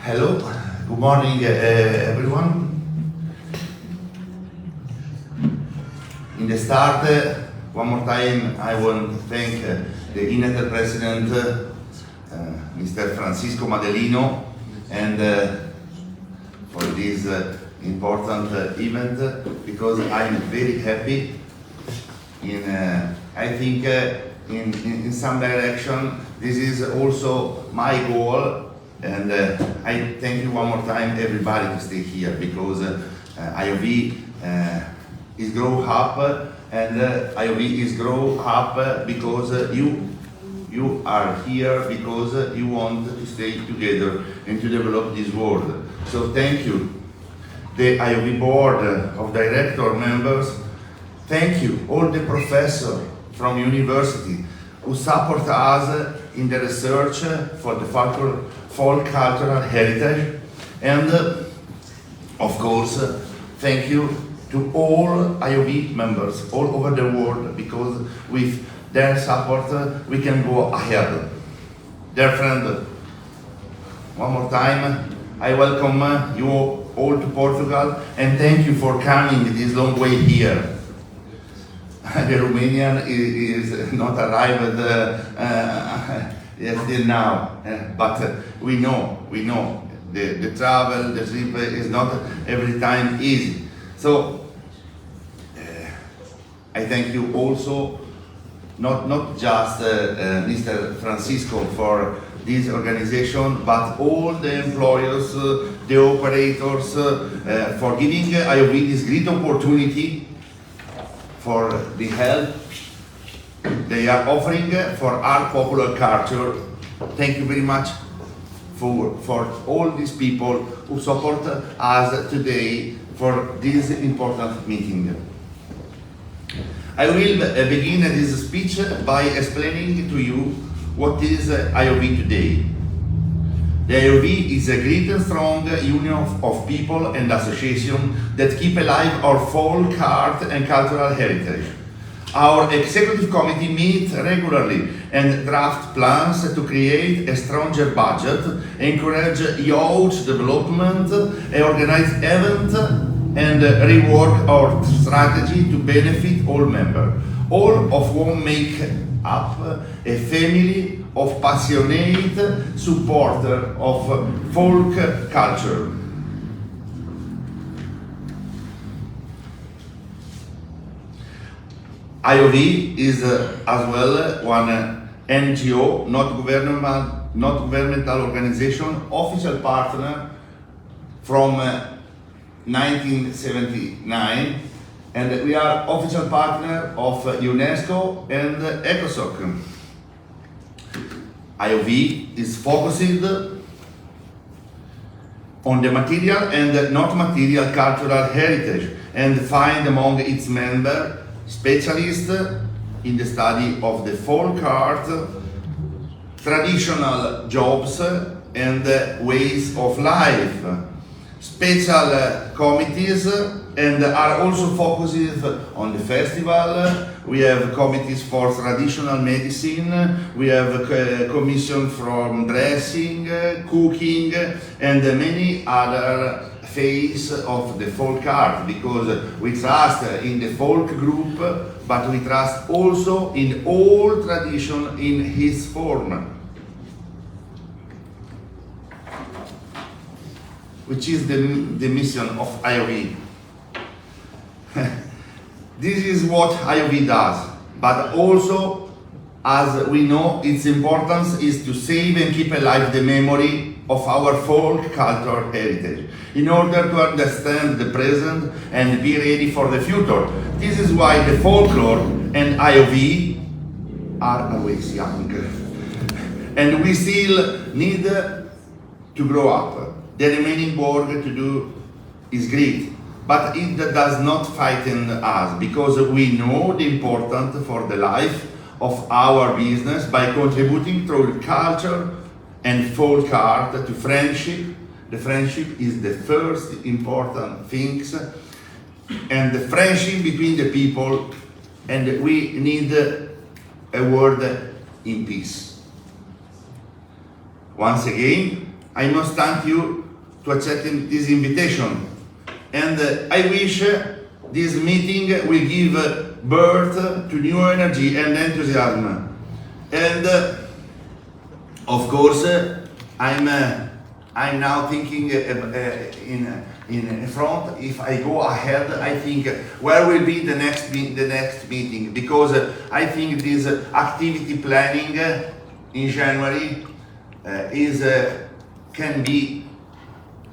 Hello, good morning everyone. In the start, one more time I want to thank the INET President, Mr. Francisco Madelino, and for this important event, because I'm very happy I think in some direction this is also my goal. And I thank you one more time, everybody, to stay here, because IOV is grow up, and IOV is grow up because you are here because you want to stay together and to develop this world. So thank you, the IOV board of director members. Thank you, all the professors from university who support us in the research for the folk cultural heritage, and of course thank you to all IOV members all over the world, because with their support we can go ahead. Dear friend, one more time I welcome you all to Portugal, and thank you for coming this long way here. The Romanian is not arrived still now, but we know the travel, the trip is not every time easy. So I thank you also, not just Mr. Francisco for this organization, but all the employers, the operators, for giving IOV this great opportunity for the help they are offering for our popular culture. Thank you very much for all these people who support us today for this important meeting. I will begin this speech by explaining to you what is IOV today. The IOV is a great and strong union of people and associations that keep alive our folk art and cultural heritage. Our executive committee meets regularly and draft plans to create a stronger budget, encourage youth development, organize events, and rework our strategy to benefit all members, all of whom make up a family of passionate supporters of folk culture. IOV is as well one NGO, not governmental organization, official partner from 1979, and we are official partner of UNESCO and ECOSOC. IOV is focused on the material and not material cultural heritage, and find among its members specialists in the study of the folk art, traditional jobs and ways of life, special committees, and are also focused on the festival. We have committees for traditional medicine, we have commission from dressing, cooking, and many other phase of the folk art, because we trust in the folk group, but we trust also in all tradition in his form, which is the mission of IOV. This is what IOV does, but also, as we know, its importance is to save and keep alive the memory of our folk cultural heritage, in order to understand the present and be ready for the future. This is why the folklore and IOV are always young. And we still need to grow up. The remaining work to do is great, but it does not frighten us, because we know the importance for the life of our business by contributing through culture and folk art to friendship. The friendship is the first important things, and the friendship between the people, and we need a world in peace. Once again, I must thank you to accept this invitation. And I wish this meeting will give birth to new energy and enthusiasm. And of course, I'm now thinking in front. If I go ahead, I think where will be the next meeting, because I think this activity planning in January can be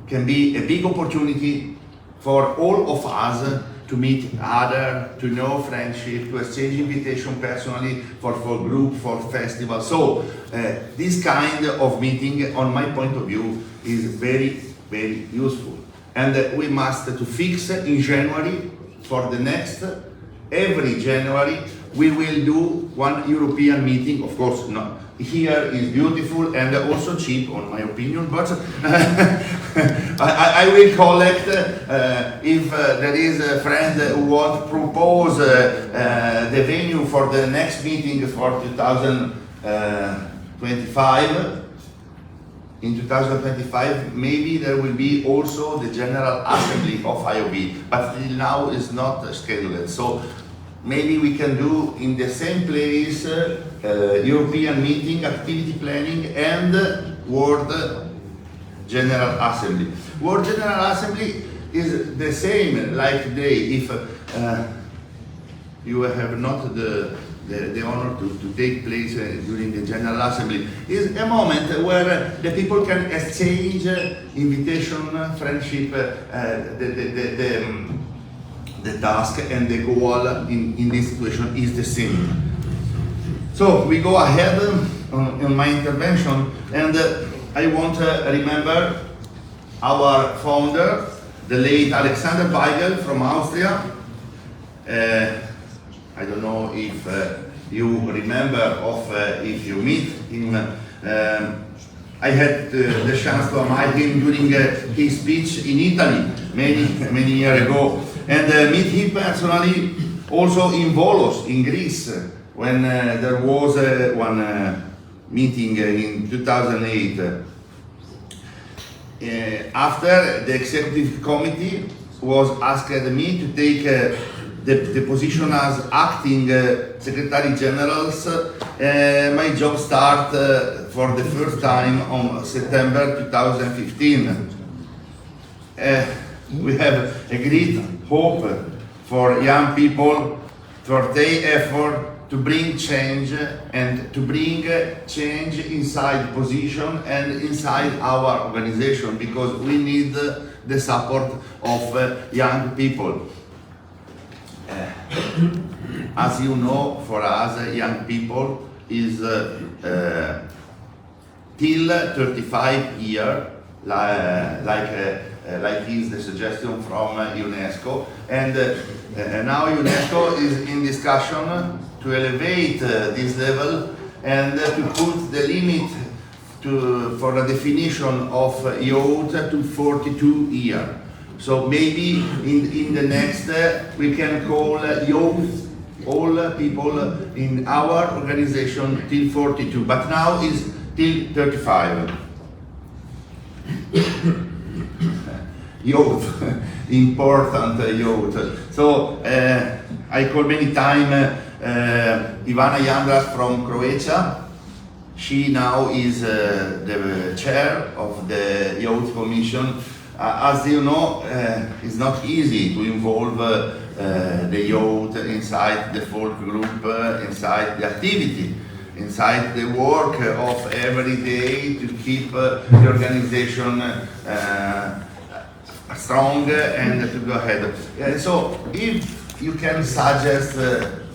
a big opportunity for all of us to meet others, to know friendship, to exchange invitation personally for group, for festival. So this kind of meeting, on my point of view, is very, very useful. And we must to fix in January for the next, every January, we will do one European meeting. Of course, no, here is beautiful and also cheap, on my opinion, but I will collect if there is a friend who wants to propose the venue for the next meeting for 2025. In 2025, maybe there will be also the General Assembly of IOV, but till now is not scheduled. So maybe we can do in the same place European meeting, activity planning, and World General Assembly. World General Assembly is the same like today. If you have not the honor to take place during the General Assembly, is a moment where the people can exchange invitation, friendship, the task and the goal in this situation is the same. So we go ahead on my intervention, and I want to remember our founder, the late Alexander Weigel from Austria. I don't know if you remember if you meet him. I had the chance to meet him during his speech in Italy many years ago, and meet him personally also in Volos in Greece when there was one meeting in 2008. After the executive committee was asked me to take the position as acting Secretary General, my job started for the first time on September 2015. We have a great hope for young people for their effort to bring change and to bring change inside position and inside our organization, because we need the support of young people. As you know, for us, young people is till 35 years, like is the suggestion from UNESCO, and now UNESCO is in discussion to elevate this level and to put the limit for the definition of youth to 42 years. So maybe in the next we can call youth all people in our organization till 42, but now is till 35. Youth, important youth. So I call many times Ivana Jandras from Croatia. She now is the chair of the Youth Commission. As you know, it's not easy to involve the youth inside the folk group, inside the activity, inside the work of every day to keep the organization strong and to go ahead. So if you can suggest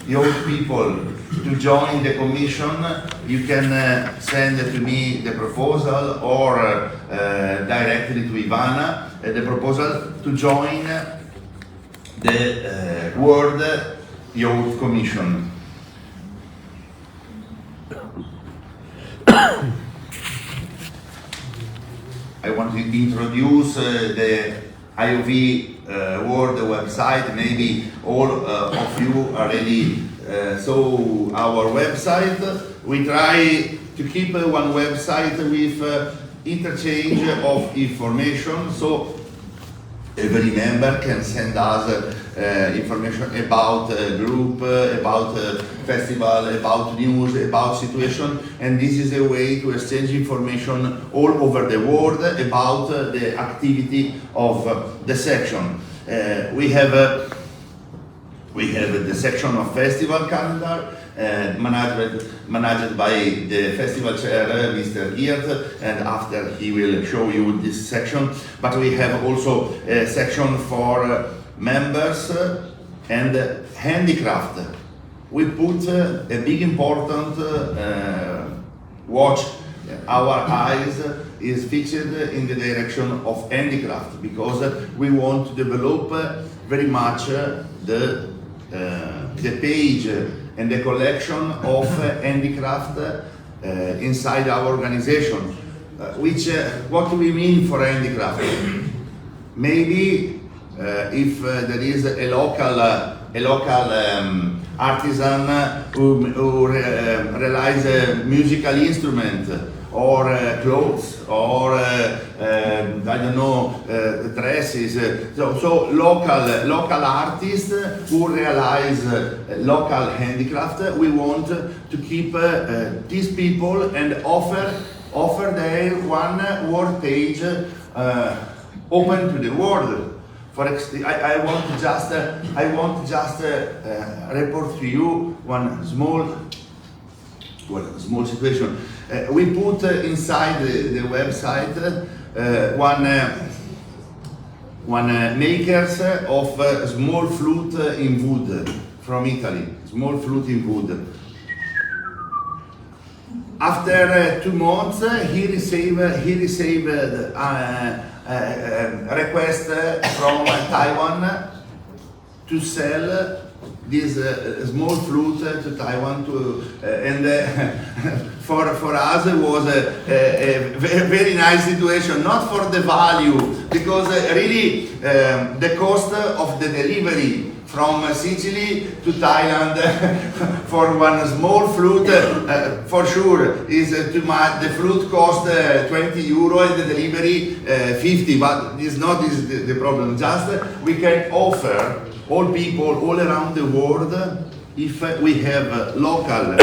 young people to join the commission, you can send to me the proposal or directly to Ivana the proposal to join the World Youth Commission. I want to introduce the IOV World website. Maybe all of you already saw our website. We try to keep one website with interchange of information, so every member can send us information about group, about festival, about news, about situation, and this is a way to exchange information all over the world about the activity of the section. We have the section of festival calendar, managed by the festival chair, Mr. Geert, and after he will show you this section. But we have also a section for members and handicraft. We put a big important watch. Our eyes is fixed in the direction of handicraft because we want to develop very much the page and the collection of handicraft inside our organization. What do we mean for handicraft? Maybe if there is a local artisan who realize a musical instrument or clothes or I don't know, dresses. So local artists who realize local handicraft. We want to keep these people and offer their one word page open to the world. I want just report to you one small situation. We put inside the website one makers of small flute in wood from Italy. Small flute in wood. After 2 months, he received request from Taiwan to sell this small flute to Taiwan and for us it was a very nice situation, not for the value, because really the cost of the delivery from Sicily to Thailand for one small flute for sure is too much. The flute cost 20 euro and the delivery 50, but this not the problem. Just we can offer all people all around the world, if we have local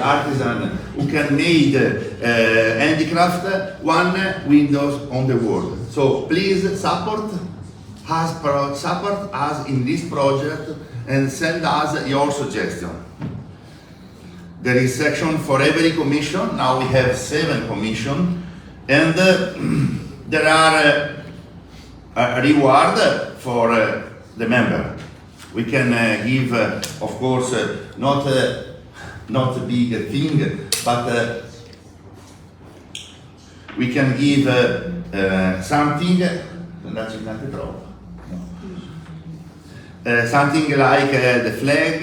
artisan who can make handicraft, one windows on the world. So please support us in this project and send us your suggestion. There is section for every commission. Now we have 7 commissions, and there are reward for the member. We can give, of course, not a big thing, but we can give something. Something like the flag,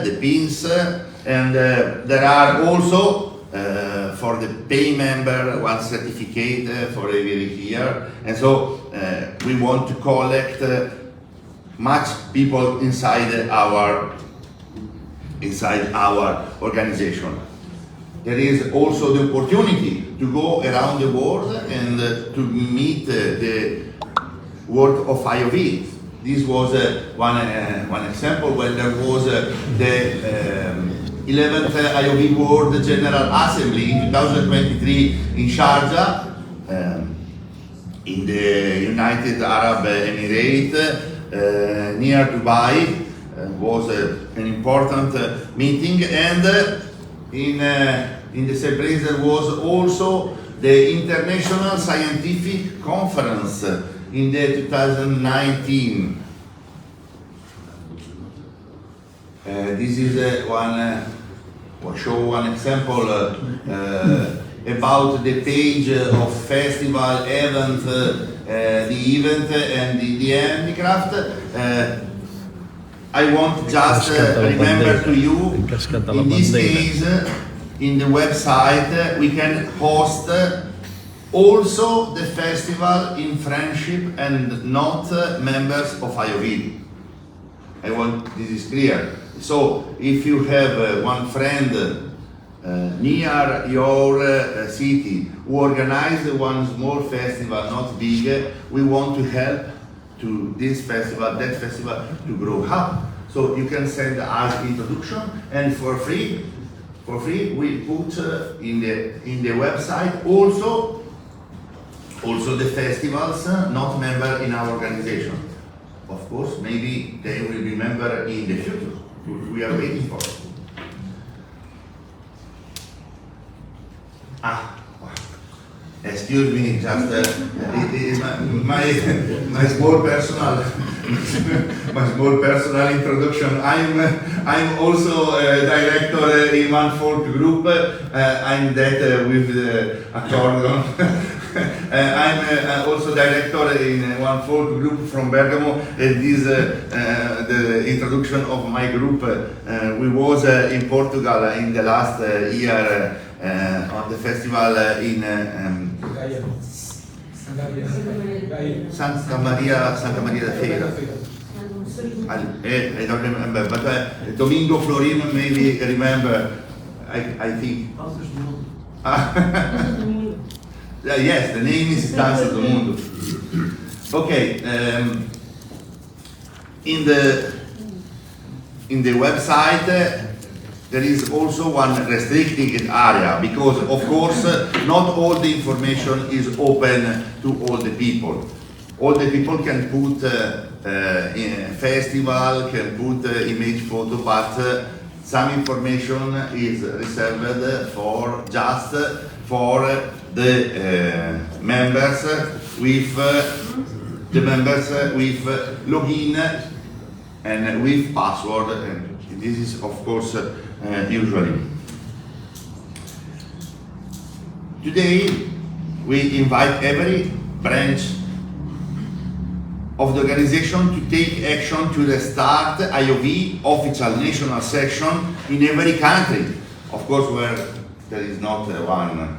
the pins, and there are also for the pay member one certificate for every year, and so we want to collect much people inside our organization. There is also the opportunity to go around the world and to meet the work of IOV. This was one example when there was the 11th IOV World General Assembly in 2023 in Sharjah, in the United Arab Emirates, near Dubai. Was an important meeting, and in the same place there was also the International Scientific Conference in the 2019. This is show one example about the page of festival, event, the event and the handicraft. I want just remember to you, in this case, in the website, we can host also the festival in friendship and not members of IOV. I want this is clear. So if you have one friend near your city who organize one small festival, not big, we want to help to this festival, that festival to grow up. So you can send us introduction, and for free we put in the website also the festivals not member in our organization. Of course, maybe they will be member in the future. We are waiting for it. Excuse me, just it is my small personal introduction. I'm also a director in one folk group. I'm that with the accordion. I'm also director in one folk group from Bergamo. This the introduction of my group. We was in Portugal in the last year on the festival in Santa Maria da Feira. I don't remember, but Domingo Florin maybe remember. I think. Yes, the name is Danza do Mundo. Okay, in the website there is also one restricted area, because of course not all the information is open to all the people. All the people can put in festival, can put image photo, but some information is reserved for just for the members with login and with password, and this is of course usually. Today we invite every branch of the organization to take action to restart IOV official national section in every country, of course where there is not one.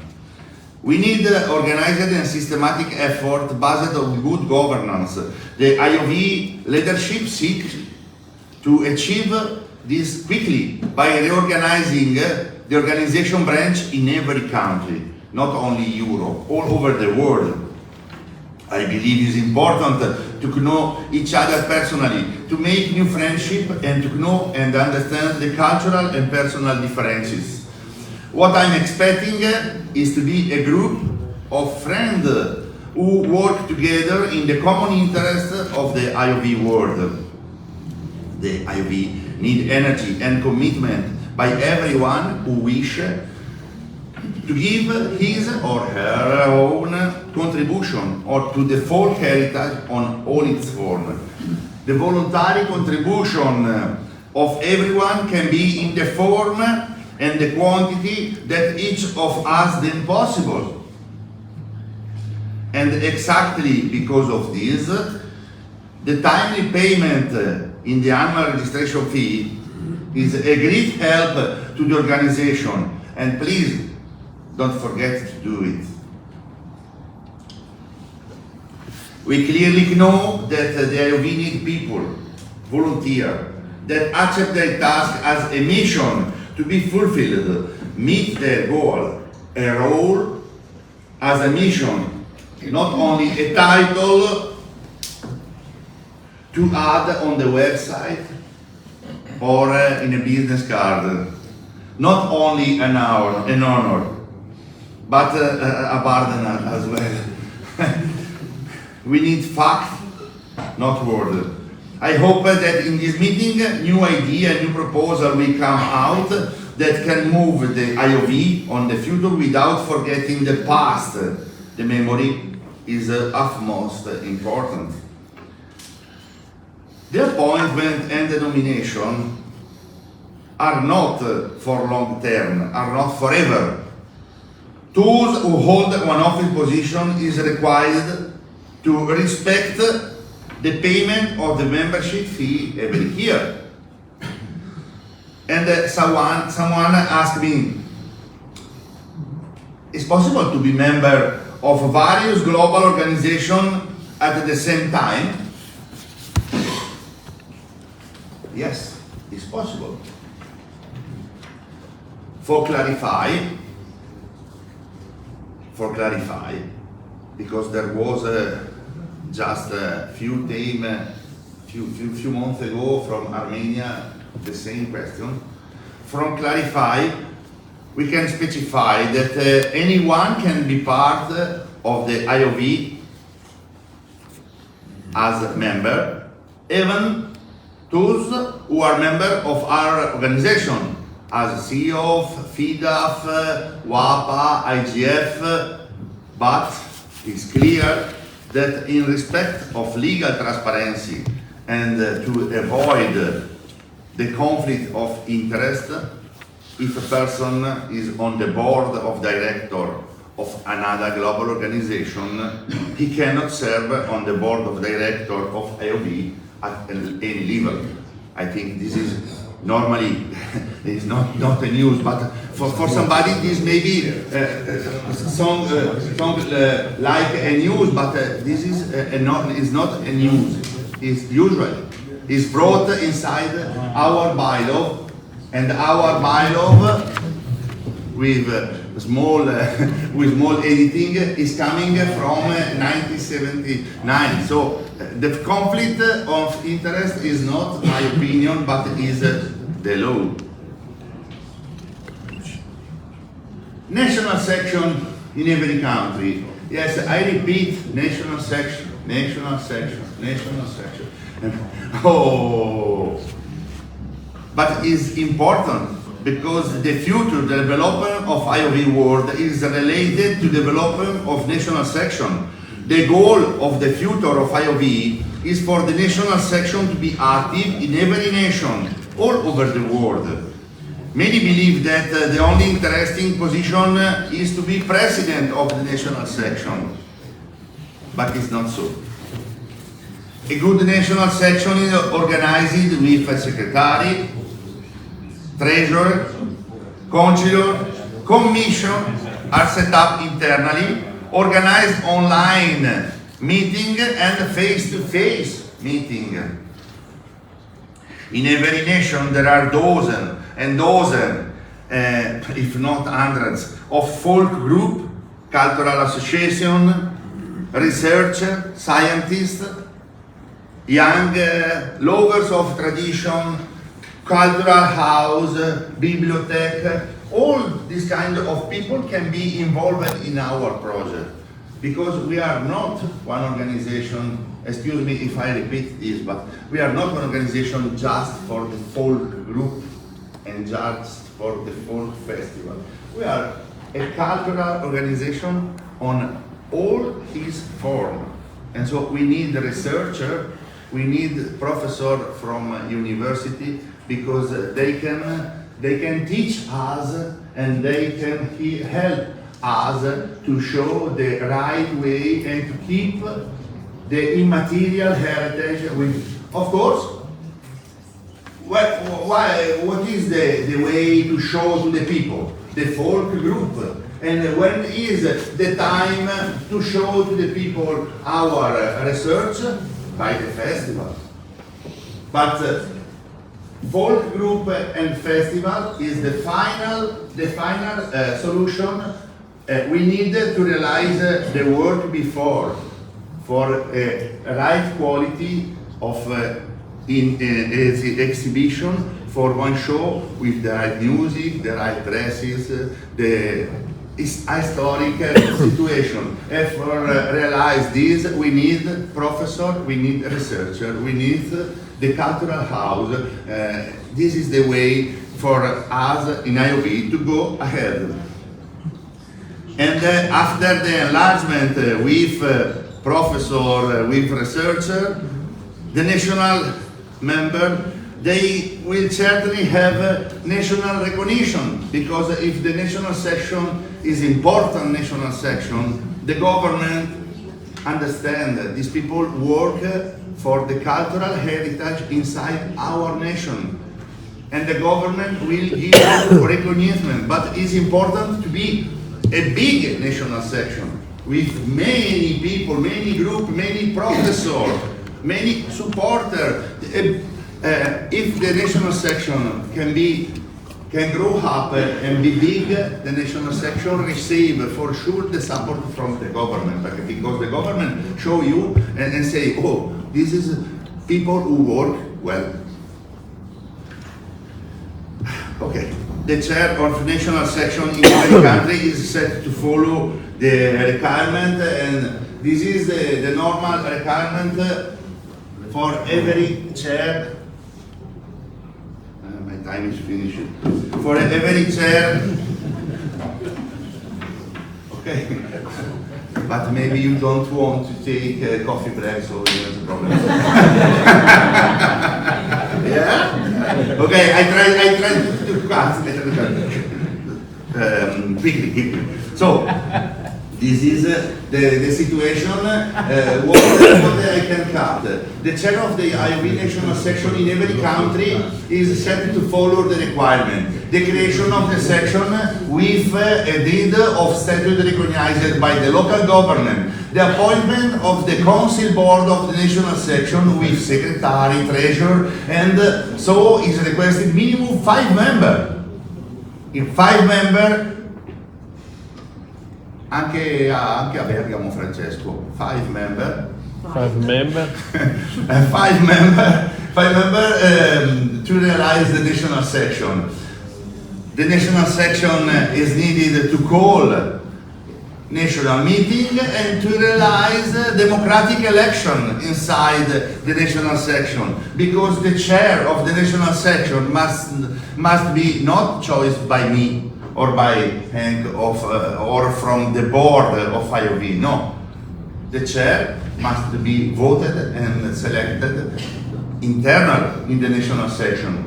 We need organized and systematic effort based on good governance. The IOV leadership seeks to achieve this quickly by reorganizing the organization branch in every country, not only Europe, all over the world. I believe it is important to know each other personally, to make new friendship, and to know and understand the cultural and personal differences. What I'm expecting is to be a group of friends who work together in the common interest of the IOV world. The IOV need energy and commitment by everyone who wish to give his or her own contribution or to the folk heritage on all its forms. The voluntary contribution of everyone can be in the form and the quantity that each of us deems possible. And exactly because of this, the timely payment in the annual registration fee is a great help to the organization, and please don't forget to do it. We clearly know that the IOV need people, volunteer, that accept their task as a mission to be fulfilled, meet their goal, a role as a mission, not only a title to add on the website or in a business card, not only an honor, but a burden as well. We need fact, not word. I hope that in this meeting, new idea, new proposal will come out that can move the IOV on the future without forgetting the past. The memory is utmost important. The appointment and the nomination are not for long term, are not forever. Those who hold one office position is required to respect the payment of the membership fee every year. And someone asked me, is it possible to be member of various global organizations at the same time? Yes, it's possible. for clarify, because there was just a few months ago from Armenia the same question. From clarify, we can specify that anyone can be part of the IOV as a member, even those who are members of our organization, as CEO of F.I.T.P, WAPA, IGF, but it's clear that in respect of legal transparency and to avoid the conflict of interest, if a person is on the board of director of another global organization, he cannot serve on the board of director of IOV at any level. I think this is normally is not a news, but for somebody this may be like a news, but this is not a news. It's usually is brought inside our bylaw, and our bylaw with small editing is coming from 1979. So the conflict of interest is not my opinion, but is the law. National section in every country. Yes, I repeat, national section, national section, national section. Oh, but it's important because the future development of IOV world is related to development of national section. The goal of the future of IOV is for the national section to be active in every nation all over the world. Many believe that the only interesting position is to be president of the national section, but it's not so. A good national section is organized with a secretary, treasurer, consular, commission are set up internally, organized online meeting and face-to-face meeting. In every nation there are dozens and dozens, if not hundreds, of folk group, cultural association, researcher, scientists, young lovers of tradition, cultural house, bibliothèque, all these kind of people can be involved in our project. Because we are not one organization, excuse me if I repeat this, but we are not one organization just for the folk group and just for the folk festival. We are a cultural organization on all its forms. And so we need a researcher, we need professor from university, because they can teach us and they can help us to show the right way and to keep the immaterial heritage with. Of course, what is the way to show to the people? The folk group. And when is the time to show to the people our research? By the festival. But folk group and festival is the final solution we need to realize the work before for a right quality of exhibition for one show with the right music, the right dresses, the historic situation. And for realize this, we need professor, we need researcher, we need the cultural house. This is the way for us in IOV to go ahead. And after the enlargement with professor, with researcher, the national member, they will certainly have national recognition, because if the national section is important national section, the government understand that these people work for the cultural heritage inside our nation, and the government will give recognition. But it's important to be a big national section with many people, many groups, many professors, many supporters. If the national section can be can grow up and be big, the national section receive for sure the support from the government, because the government show you and say, oh, this is people who work well. Okay, the chair of national section in every country is set to follow the requirement, and this is the normal requirement for every chair. My time is finished. For every chair. Okay, but maybe you don't want to take a coffee break, so there's a problem. Yeah. Okay, I try to cut quickly. So this is the situation. What I can cut. The chair of the IOV national section in every country is set to follow the requirement. The creation of the section with a deed of statute recognized by the local government. The appointment of the council board of the national section with secretary, treasurer, and so is requested minimum 5 members. In 5 members, anche a Bergamo, Francesco, 5 members. 5 members. 5 members to realize the national section. The national section is needed to call national meeting and to realize democratic election inside the national section, because the chair of the national section must be not chosen by me or by Hank or from the board of IOV. No, the chair must be voted and selected internal in the national section.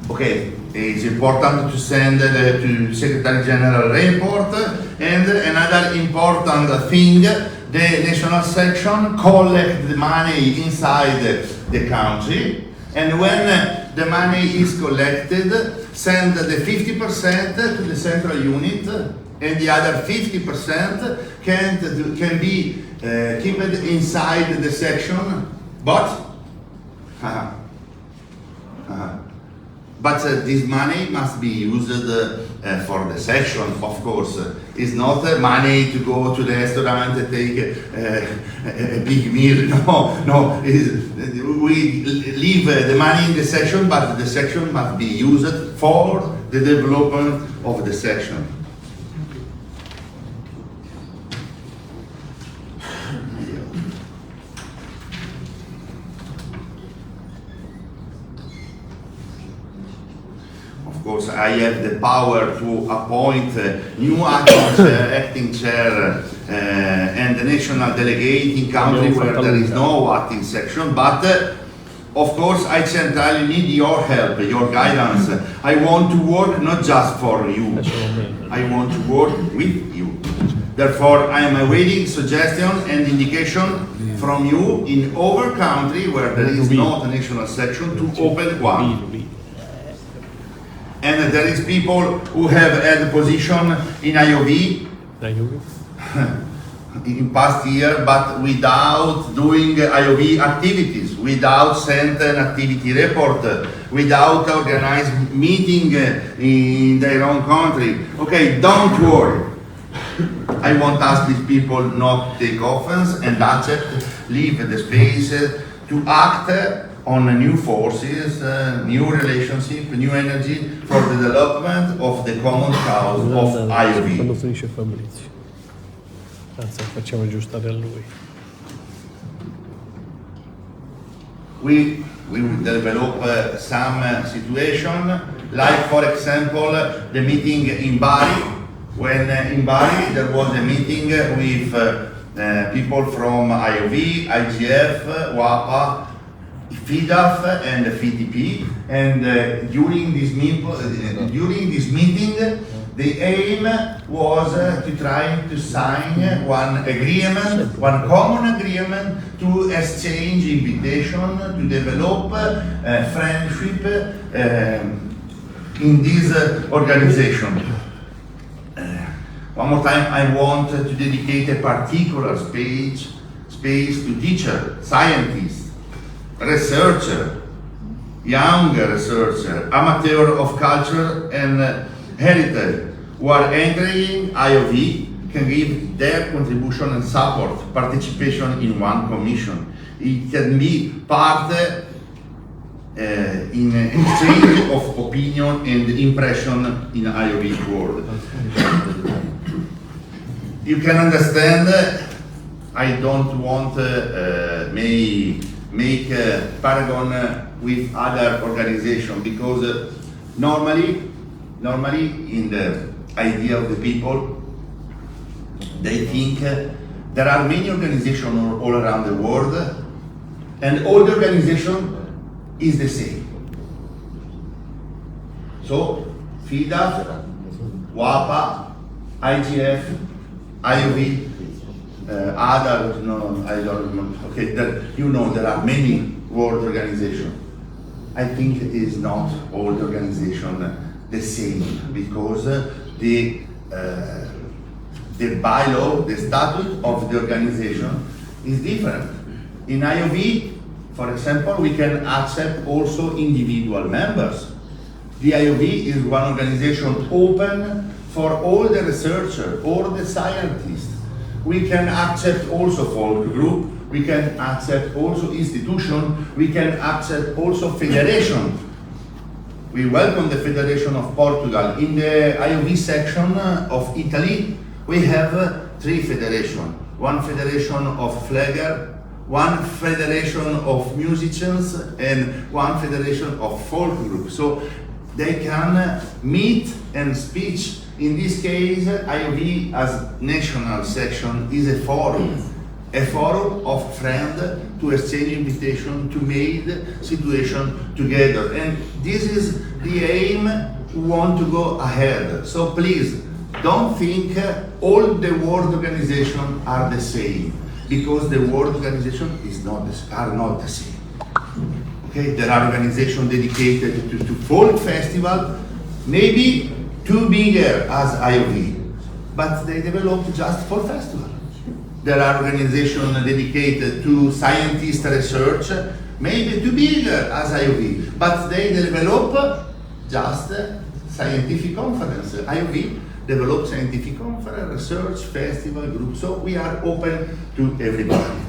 Okay, it's important to send to Secretary General report, and another important thing, the national section collect the money inside the country, and when the money is collected, send the 50% to the central unit, and the other 50% can be kept inside the section, but this money must be used for the section, of course. It's not money to go to the restaurant and take a big meal. No. We leave the money in the section, but the section must be used for the development of the section. Of course, I have the power to appoint new acting chair and the national delegate in country where there is no acting section, but of course I centrally need your help, your guidance. I want to work not just for you, I want to work with you. Therefore, I am awaiting suggestion and indication from you in our country where there is not a national section to open one. And there is people who have had position in IOV in past year, but without doing IOV activities, without send an activity report, without organized meeting in their own country. Okay, don't worry. I won't ask these people not take offense and accept, leave the space to act on new forces, new relationship, new energy for the development of the common cause of IOV. Quando finisce Fabrizio. Anzi, facciamo aggiustare a lui. We will develop some situation, like for example, the meeting in Bari. When in Bari there was a meeting with people from IOV, IGF, WAPA, F.I.T.P. and F.I.T.P. and during this meeting, the aim was to try to sign one agreement, one common agreement to exchange invitation to develop friendship in this organization. One more time, I want to dedicate a particular space to teacher, scientists, researcher, young researcher, amateur of culture and heritage who are entering IOV can give their contribution and support, participation in one commission. It can be part in exchange of opinion and impression in IOV world. You can understand, I don't want make paragon with other organization, because normally in the idea of the people, they think there are many organizations all around the world, and all the organization is the same. So FIDA, WAPA, IGF, IOV, other, no, I don't know. Okay, you know there are many world organizations. I think it is not all the organization the same, because the bylaw, the statute of the organization is different. In IOV, for example, we can accept also individual members. The IOV is one organization open for all the researchers, all the scientists. We can accept also folk group, we can accept also institution, we can accept also federation. We welcome the Federation of Portugal. In the IOV section of Italy, we have 3 federations. One federation of flagger, one federation of musicians, and one federation of folk groups. So they can meet and speak. In this case, IOV as national section is a forum of friends to exchange invitation, to make situation together. And this is the aim we want to go ahead. So please, don't think all the world organizations are the same, because the world organization are not the same. Okay, there are organizations dedicated to folk festival, maybe too bigger as IOV, but they developed just for festival. There are organizations dedicated to scientist research, maybe too bigger as IOV, but they develop just scientific conference. IOV develop scientific conference, research, festival, group, so we are open to everybody.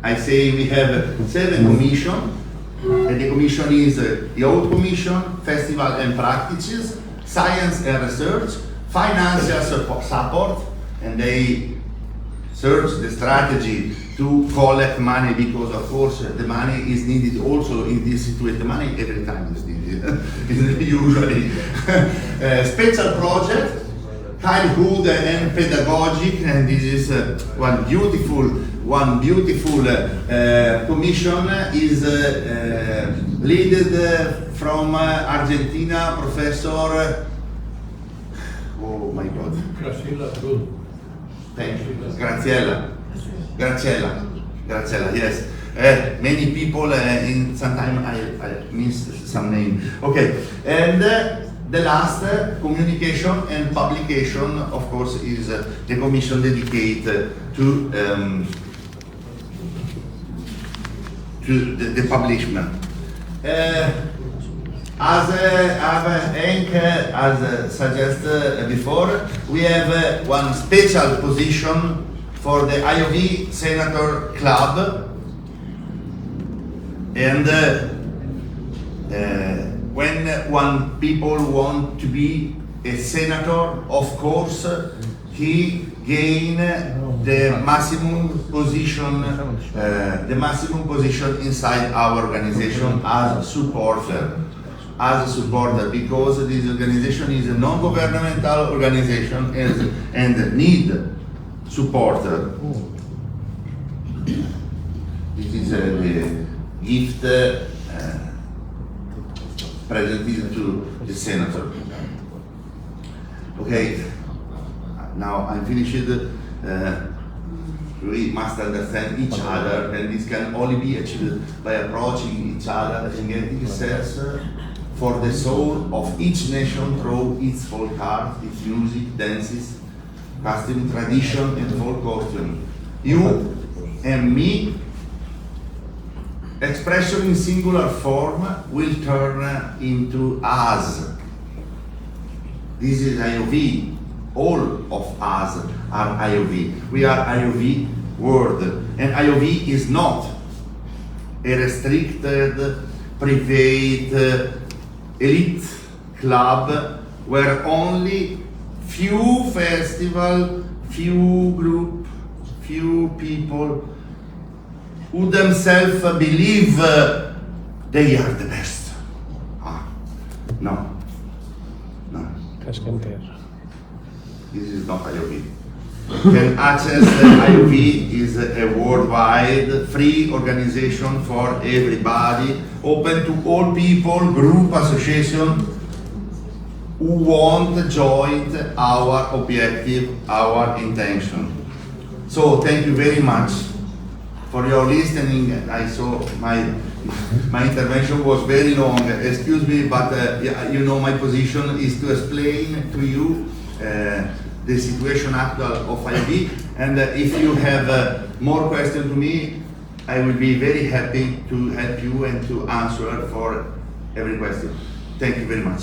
I say we have 7 commissions, and the commission is the old commission, festival and practices, science and research, financial support, and they search the strategy to collect money, because of course the money is needed also in this situation. The money every time is needed, usually. Special project, childhood and pedagogic, and this is one beautiful commission is led from Argentina, Professor, oh my God, thank you, Graziella, yes. Many people, sometimes I miss some name. Okay, and the last, communication and publication, of course, is the commission dedicated to the publishment. As suggested before, we have one special position for the IOV Senator Club, and when one people want to be a senator, of course, he gain the maximum position inside our organization as a supporter, because this organization is a non-governmental organization and need supporter. This is the gift presented to the senator. Okay, now I'm finished. We must understand each other, and this can only be achieved by approaching each other and getting sense for the soul of each nation through its folk art, its music, dances, custom, tradition, and folk costume. You and me expression in singular form will turn into us. This is IOV. All of us are IOV. We are IOV world. And IOV is not a restricted, private, elite club where only few festival, few group, few people who themselves believe they are the best. No. Casca in terra. This is not IOV. Can access IOV is a worldwide free organization for everybody, open to all people, group, association who want to join our objective, our intention. So thank you very much for your listening. I saw my intervention was very long. Excuse me, but you know my position is to explain to you the situation actual of IOV, and if you have more questions to me, I will be very happy to help you and to answer for every question. Thank you very much.